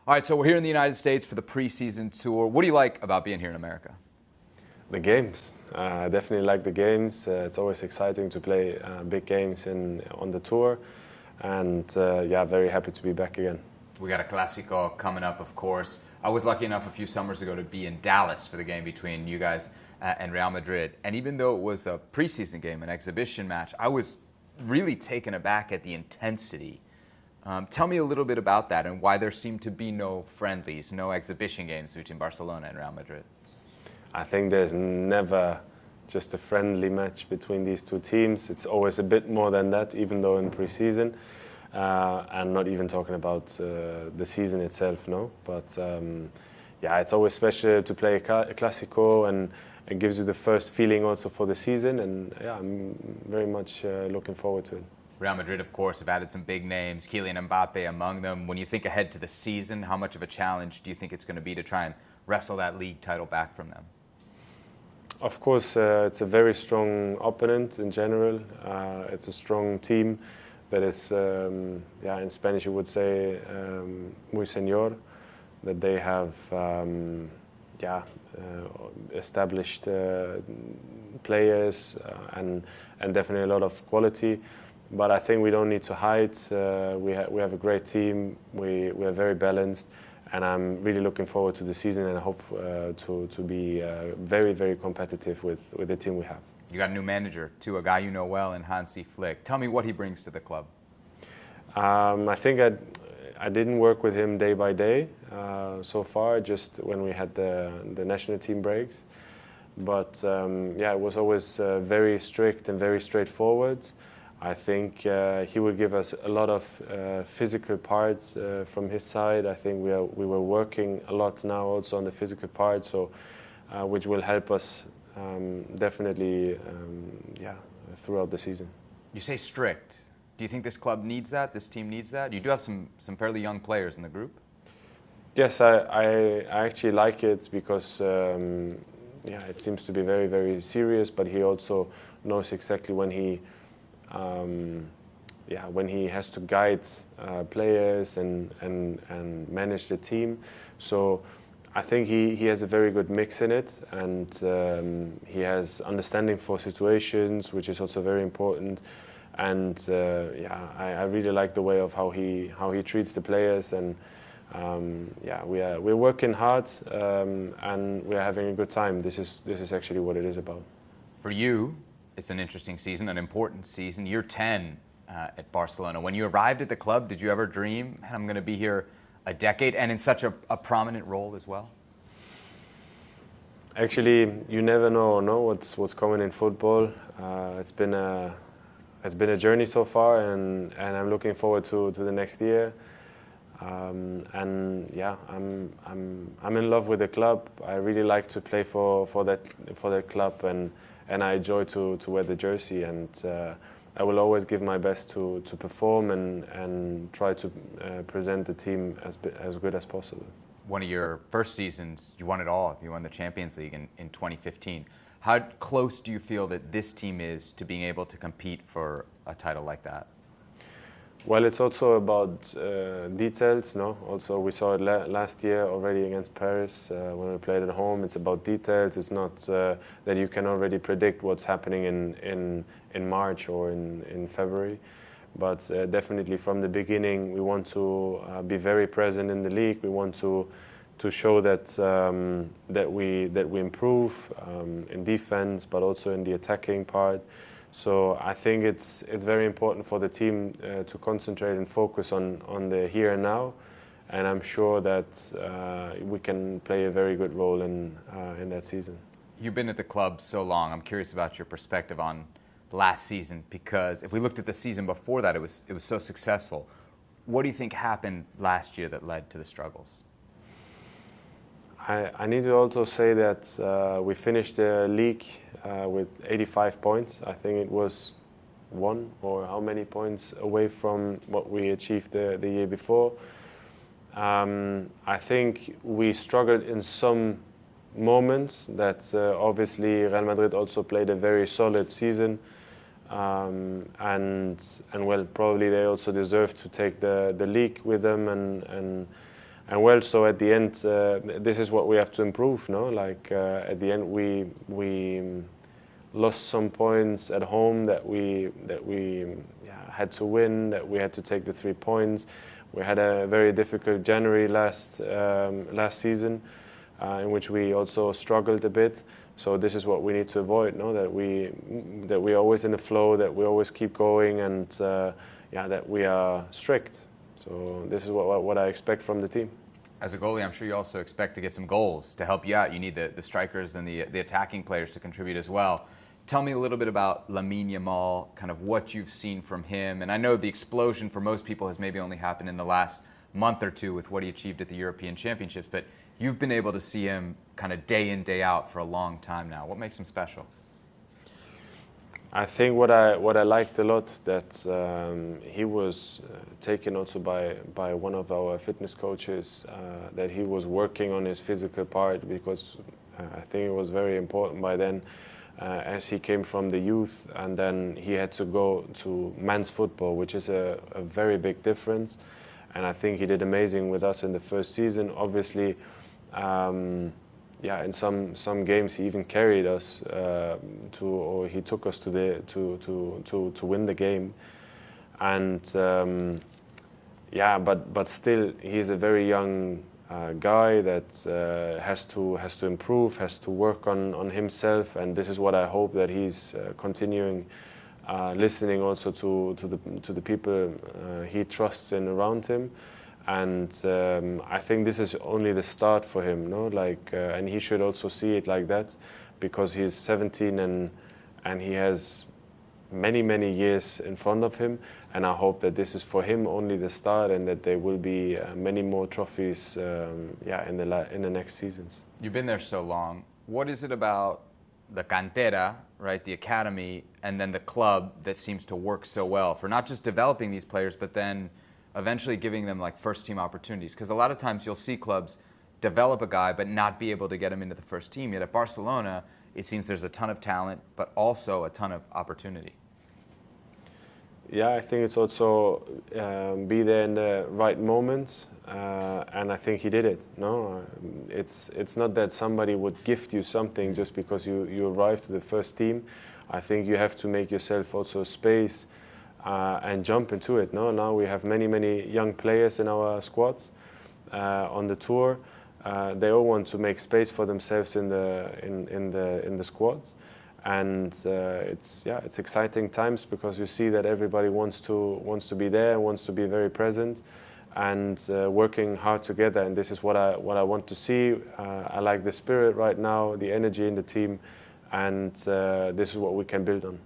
All right, so we're here in the United States for the preseason tour. What do you like about being here in America? The games. I definitely like the games. It's always exciting to play big games on the tour. And very happy to be back again. We got a Clásico coming up, of course. I was lucky enough a few summers ago to be in Dallas for the game between you guys and Real Madrid. And even though it was a preseason game, an exhibition match, I was really taken aback at the intensity. Tell me a little bit about that and why there seemed to be no friendlies, no exhibition games between Barcelona and Real Madrid. I think there's never just a friendly match between these two teams. It's always a bit more than that, even though in preseason. And not even talking about the season itself, no. But it's always special to play a Clásico, and it gives you the first feeling also for the season. And I'm very much looking forward to it. Real Madrid, of course, have added some big names, Kylian Mbappe among them. When you think ahead to the season, how much of a challenge do you think it's going to be to try and wrestle that league title back from them? Of course, it's a very strong opponent in general. It's a strong team that is, in Spanish you would say, muy señor, that they have established players and definitely a lot of quality. But I think we don't need to hide. We have a great team. We are very balanced. And I'm really looking forward to the season, and I hope to be very, very competitive with the team we have. You got a new manager, too, a guy you know well, in Hansi Flick. Tell me what he brings to the club. I think I didn't work with him day by day so far, just when we had the national team breaks. But it was always very strict and very straightforward. I think he will give us a lot of physical parts from his side. I think we were working a lot now also on the physical part, so which will help us definitely throughout the season. You say strict. Do you think this club needs that? This team needs that? You do have some fairly young players in the group. Yes, I actually like it because it seems to be very, very serious. But he also knows exactly when he has to guide players and manage the team. So I think he has a very good mix in it, and he has understanding for situations, which is also very important. And I really like the way of how he treats the players, and we're working hard, and we're having a good time. This is actually what it is about. For you, it's an interesting season, an important season. You're 10 at Barcelona. When you arrived at the club, did you ever dream, man, I'm going to be here a decade and in such a prominent role as well? Actually, you never know what's coming in football. It's been a journey so far, and I'm looking forward to the next year. I'm in love with the club. I really like to play for that club, and I enjoy to wear the jersey, and I will always give my best to perform and try to present the team as good as possible. One of your first seasons, you won it all. You won the Champions League in 2015. How close do you feel that this team is to being able to compete for a title like that? Well, it's also about details, no? Also, we saw it last year already against Paris when we played at home. It's about details. It's not that you can already predict what's happening in March or in February. But definitely from the beginning, we want to be very present in the league. We want to show that we improve in defense, but also in the attacking part. So I think it's very important for the team to concentrate and focus on the here and now, and I'm sure that we can play a very good role in that season. You've been at the club so long. I'm curious about your perspective on last season, because if we looked at the season before that, it was so successful. What do you think happened last year that led to the struggles? I need to also say that we finished the league with 85 points. I think it was one or how many points away from what we achieved the year before. I think we struggled in some moments that obviously Real Madrid also played a very solid season. And well, probably they also deserve to take the league with them, and well, so at the end, this is what we have to improve. No, like at the end, we lost some points at home that we had to win. That we had to take the 3 points. We had a very difficult January last season, in which we also struggled a bit. So this is what we need to avoid. No, that we're always in the flow. That we always keep going, and that we are strict. So this is what I expect from the team. As a goalie, I'm sure you also expect to get some goals to help you out. You need the strikers and the attacking players to contribute as well. Tell me a little bit about Lamine Yamal, kind of what you've seen from him. And I know the explosion for most people has maybe only happened in the last month or two with what he achieved at the European Championships, but you've been able to see him kind of day in, day out for a long time now. What makes him special? I think what I liked a lot that he was taken also by one of our fitness coaches, that he was working on his physical part, because I think it was very important by then, as he came from the youth and then he had to go to men's football, which is a very big difference. And I think he did amazing with us in the first season. Obviously, in some games he even carried us or he took us to win the game. And but still he's a very young guy that has to improve, has to work on himself, and this is what I hope that he's continuing, listening also to the people he trusts in around him. And I think this is only the start for him, no? And he should also see it like that, because he's 17 and he has many years in front of him. And I hope that this is for him only the start, and that there will be many more trophies, in the next seasons. You've been there so long. What is it about the cantera, right, the academy, and then the club that seems to work so well for not just developing these players, but then eventually giving them like first team opportunities? Because a lot of times you'll see clubs develop a guy but not be able to get him into the first team. Yet at Barcelona, it seems there's a ton of talent, but also a ton of opportunity. Yeah, I think it's also be there in the right moments, and I think he did it. No, it's not that somebody would gift you something just because you arrived to the first team. I think you have to make yourself also space and jump into it. No, now we have many young players in our squads on the tour. They all want to make space for themselves in the squads. And it's exciting times, because you see that everybody wants to be there, wants to be very present, and working hard together. And this is what I want to see. I like the spirit right now, the energy in the team, and this is what we can build on.